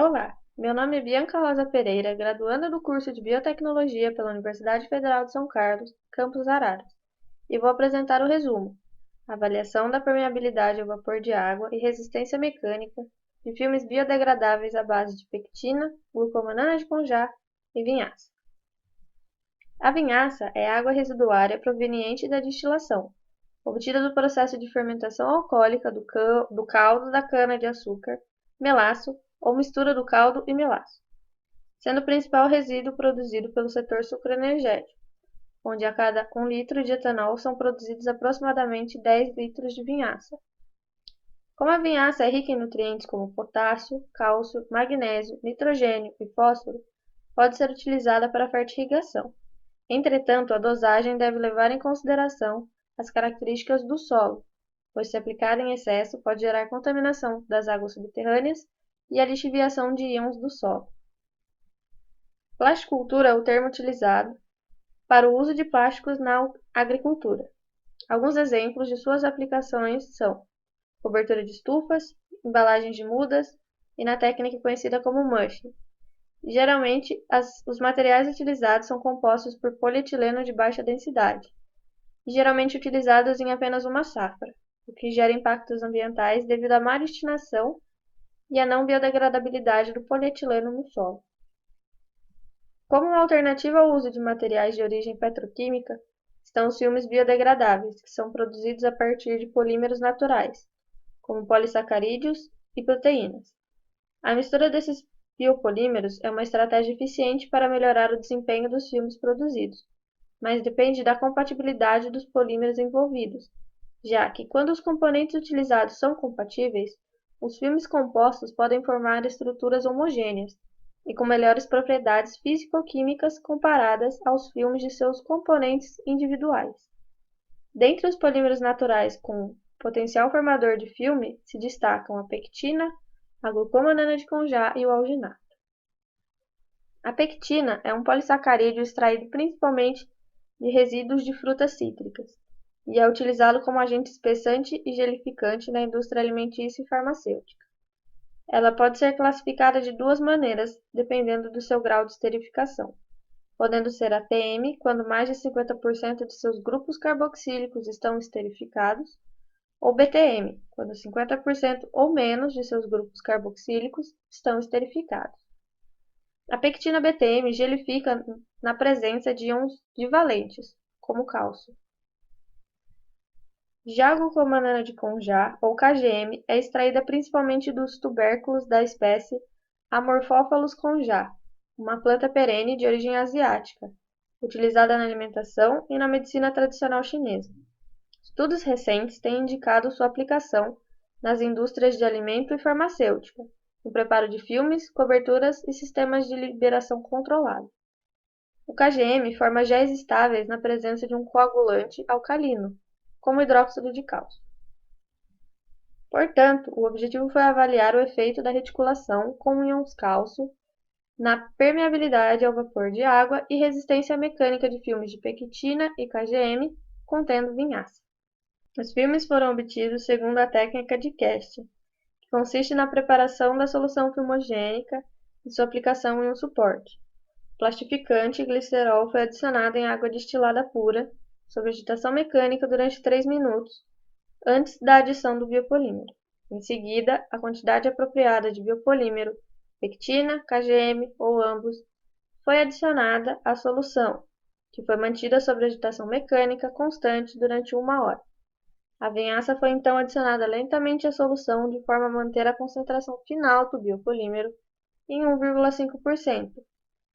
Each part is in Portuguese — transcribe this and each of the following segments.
Olá, meu nome é Bianca Rosa Pereira, graduanda do curso de Biotecnologia pela Universidade Federal de São Carlos, campus Araras, e vou apresentar o resumo: avaliação da permeabilidade ao vapor de água e resistência mecânica de filmes biodegradáveis à base de pectina, glucomanana de conjá e vinhaça. A vinhaça é água residuária proveniente da destilação, obtida do processo de fermentação alcoólica do caldo da cana-de-açúcar, melaço ou mistura do caldo e melaço, sendo o principal resíduo produzido pelo setor sucroenergético, onde a cada 1 litro de etanol são produzidos aproximadamente 10 litros de vinhaça. Como a vinhaça é rica em nutrientes como potássio, cálcio, magnésio, nitrogênio e fósforo, pode ser utilizada para fertirrigação. Entretanto, a dosagem deve levar em consideração as características do solo, pois se aplicada em excesso pode gerar contaminação das águas subterrâneas e a lixiviação de íons do solo. Plasticultura é o termo utilizado para o uso de plásticos na agricultura. Alguns exemplos de suas aplicações são cobertura de estufas, embalagens de mudas e na técnica conhecida como mushing. Geralmente, os materiais utilizados são compostos por polietileno de baixa densidade, e geralmente utilizados em apenas uma safra, o que gera impactos ambientais devido à má destinação e à não biodegradabilidade do polietileno no solo. Como uma alternativa ao uso de materiais de origem petroquímica, estão os filmes biodegradáveis, que são produzidos a partir de polímeros naturais, como polissacarídeos e proteínas. A mistura desses biopolímeros é uma estratégia eficiente para melhorar o desempenho dos filmes produzidos, mas depende da compatibilidade dos polímeros envolvidos, já que, quando os componentes utilizados são compatíveis, os filmes compostos podem formar estruturas homogêneas e com melhores propriedades físico-químicas comparadas aos filmes de seus componentes individuais. Dentre os polímeros naturais com potencial formador de filme se destacam a pectina, a glucomanana de conjá e o alginato. A pectina é um polissacarídeo extraído principalmente de resíduos de frutas cítricas e é utilizado como agente espessante e gelificante na indústria alimentícia e farmacêutica. Ela pode ser classificada de duas maneiras, dependendo do seu grau de esterificação, podendo ser ATM, quando mais de 50% de seus grupos carboxílicos estão esterificados, ou BTM, quando 50% ou menos de seus grupos carboxílicos estão esterificados. A pectina BTM gelifica na presença de íons divalentes, como cálcio. Já a glucomanana de conjá, ou KGM, é extraída principalmente dos tubérculos da espécie Amorphophallus conjá, uma planta perene de origem asiática, utilizada na alimentação e na medicina tradicional chinesa. Estudos recentes têm indicado sua aplicação nas indústrias de alimento e farmacêutica, no preparo de filmes, coberturas e sistemas de liberação controlada. O KGM forma géis estáveis na presença de um coagulante alcalino, como hidróxido de cálcio. Portanto, o objetivo foi avaliar o efeito da reticulação com íons cálcio na permeabilidade ao vapor de água e resistência mecânica de filmes de pectina e KGM contendo vinhaça. Os filmes foram obtidos segundo a técnica de casting, que consiste na preparação da solução filmogênica e sua aplicação em um suporte. O plastificante e glicerol foi adicionado em água destilada pura, sob agitação mecânica durante 3 minutos, antes da adição do biopolímero. Em seguida, a quantidade apropriada de biopolímero, pectina, KGM ou ambos, foi adicionada à solução, que foi mantida sob agitação mecânica constante durante 1 hora. A vinhaça foi então adicionada lentamente à solução de forma a manter a concentração final do biopolímero em 1,5%,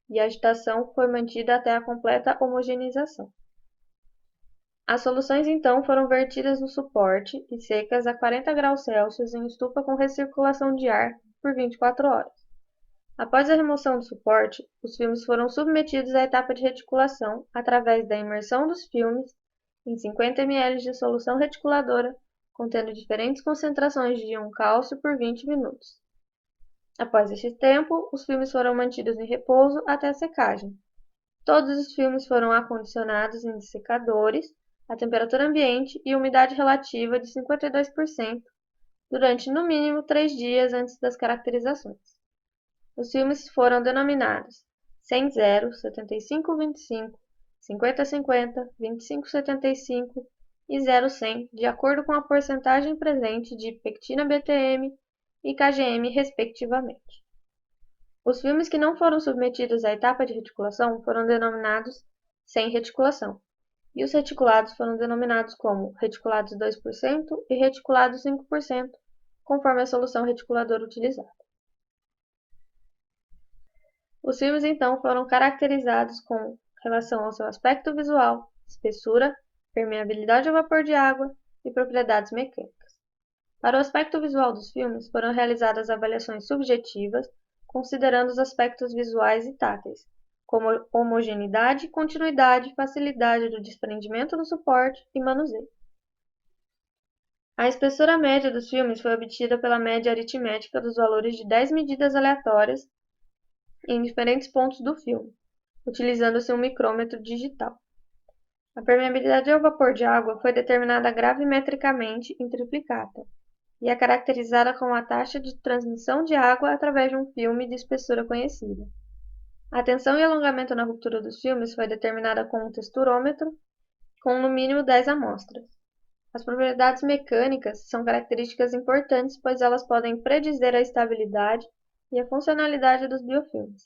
e a agitação foi mantida até a completa homogeneização. As soluções então foram vertidas no suporte e secas a 40 graus Celsius em estufa com recirculação de ar por 24 horas. Após a remoção do suporte, os filmes foram submetidos à etapa de reticulação através da imersão dos filmes em 50 ml de solução reticuladora contendo diferentes concentrações de íon cálcio por 20 minutos. Após este tempo, os filmes foram mantidos em repouso até a secagem. Todos os filmes foram acondicionados em dessecadores a temperatura ambiente e umidade relativa de 52% durante no mínimo 3 dias antes das caracterizações. Os filmes foram denominados 100-0, 75-25, 50-50, 25-75 e 0-100, de acordo com a porcentagem presente de pectina-BTM e KGM, respectivamente. Os filmes que não foram submetidos à etapa de reticulação foram denominados sem reticulação, e os reticulados foram denominados como reticulados 2% e reticulados 5%, conforme a solução reticuladora utilizada. Os filmes, então, foram caracterizados com relação ao seu aspecto visual, espessura, permeabilidade ao vapor de água e propriedades mecânicas. Para o aspecto visual dos filmes, foram realizadas avaliações subjetivas, considerando os aspectos visuais e táteis, como homogeneidade, continuidade, facilidade do desprendimento do suporte e manuseio. A espessura média dos filmes foi obtida pela média aritmética dos valores de 10 medidas aleatórias em diferentes pontos do filme, utilizando-se um micrômetro digital. A permeabilidade ao vapor de água foi determinada gravimetricamente em triplicata e é caracterizada com a taxa de transmissão de água através de um filme de espessura conhecida. A tensão e alongamento na ruptura dos filmes foi determinada com um texturômetro com no mínimo 10 amostras. As propriedades mecânicas são características importantes, pois elas podem predizer a estabilidade e a funcionalidade dos biofilmes.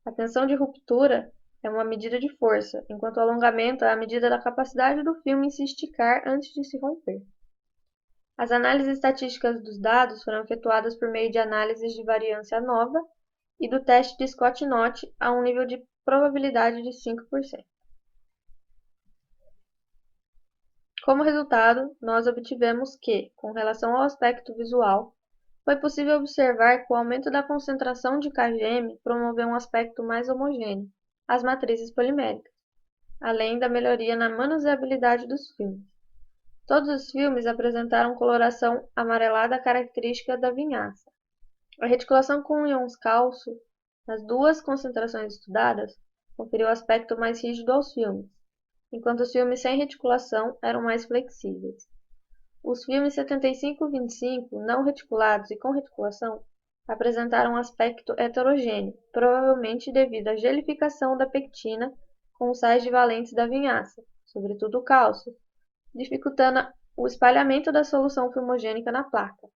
A tensão de ruptura é uma medida de força, enquanto o alongamento é a medida da capacidade do filme em se esticar antes de se romper. As análises estatísticas dos dados foram efetuadas por meio de análises de variância nova e do teste de Scott-Knott a um nível de probabilidade de 5%. Como resultado, nós obtivemos que, com relação ao aspecto visual, foi possível observar que o aumento da concentração de KGM promoveu um aspecto mais homogêneo às matrizes poliméricas, além da melhoria na manuseabilidade dos filmes. Todos os filmes apresentaram coloração amarelada característica da vinhaça. A reticulação com íons cálcio nas duas concentrações estudadas conferiu aspecto mais rígido aos filmes, enquanto os filmes sem reticulação eram mais flexíveis. Os filmes 75-25, não reticulados e com reticulação, apresentaram um aspecto heterogêneo, provavelmente devido à gelificação da pectina com os sais divalentes da vinhaça, sobretudo o cálcio, dificultando o espalhamento da solução filmogênica na placa.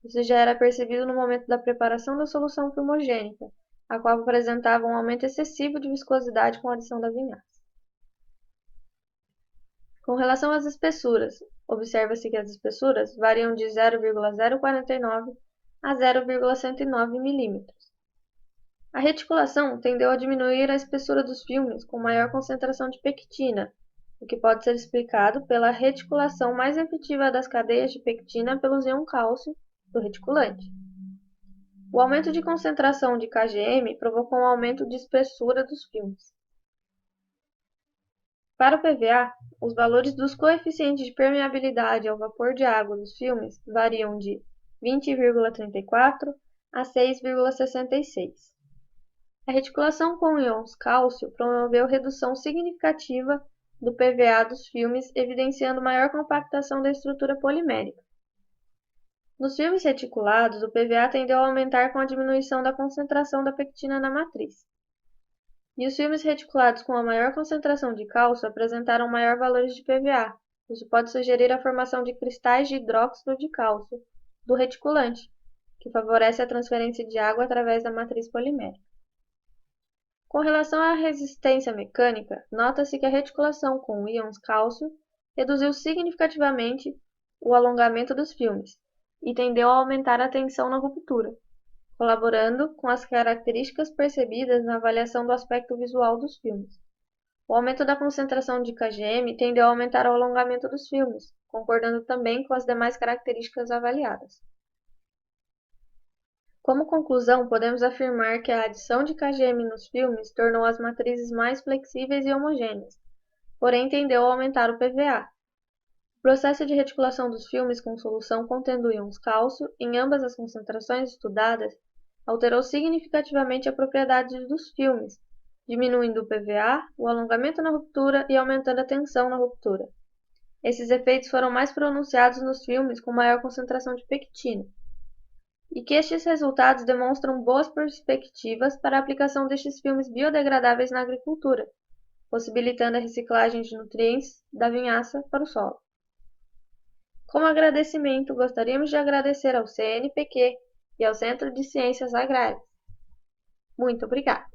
Isso já era percebido no momento da preparação da solução filmogênica, a qual apresentava um aumento excessivo de viscosidade com a adição da vinhaça. Com relação às espessuras, observa-se que as espessuras variam de 0,049 a 0,109 mm. A reticulação tendeu a diminuir a espessura dos filmes com maior concentração de pectina, o que pode ser explicado pela reticulação mais efetiva das cadeias de pectina pelos íons cálcio do reticulante. O aumento de concentração de KGM provocou um aumento de espessura dos filmes. Para o PVA, os valores dos coeficientes de permeabilidade ao vapor de água dos filmes variam de 20,34 a 6,66. A reticulação com íons cálcio promoveu redução significativa do PVA dos filmes, evidenciando maior compactação da estrutura polimérica. Nos filmes reticulados, o PVA tendeu a aumentar com a diminuição da concentração da pectina na matriz. E os filmes reticulados com a maior concentração de cálcio apresentaram maior valores de PVA. Isso pode sugerir a formação de cristais de hidróxido de cálcio do reticulante, que favorece a transferência de água através da matriz polimérica. Com relação à resistência mecânica, nota-se que a reticulação com íons cálcio reduziu significativamente o alongamento dos filmes e tendeu a aumentar a tensão na ruptura, colaborando com as características percebidas na avaliação do aspecto visual dos filmes. O aumento da concentração de KGM tendeu a aumentar o alongamento dos filmes, concordando também com as demais características avaliadas. Como conclusão, podemos afirmar que a adição de KGM nos filmes tornou as matrizes mais flexíveis e homogêneas, porém tendeu a aumentar o PVA. O processo de reticulação dos filmes com solução contendo íons cálcio, em ambas as concentrações estudadas, alterou significativamente a propriedade dos filmes, diminuindo o PVA, o alongamento na ruptura e aumentando a tensão na ruptura. Esses efeitos foram mais pronunciados nos filmes com maior concentração de pectina. e que estes resultados demonstram boas perspectivas para a aplicação destes filmes biodegradáveis na agricultura, possibilitando a reciclagem de nutrientes da vinhaça para o solo. Como agradecimento, gostaríamos de agradecer ao CNPq e ao Centro de Ciências Agrárias. Muito obrigada!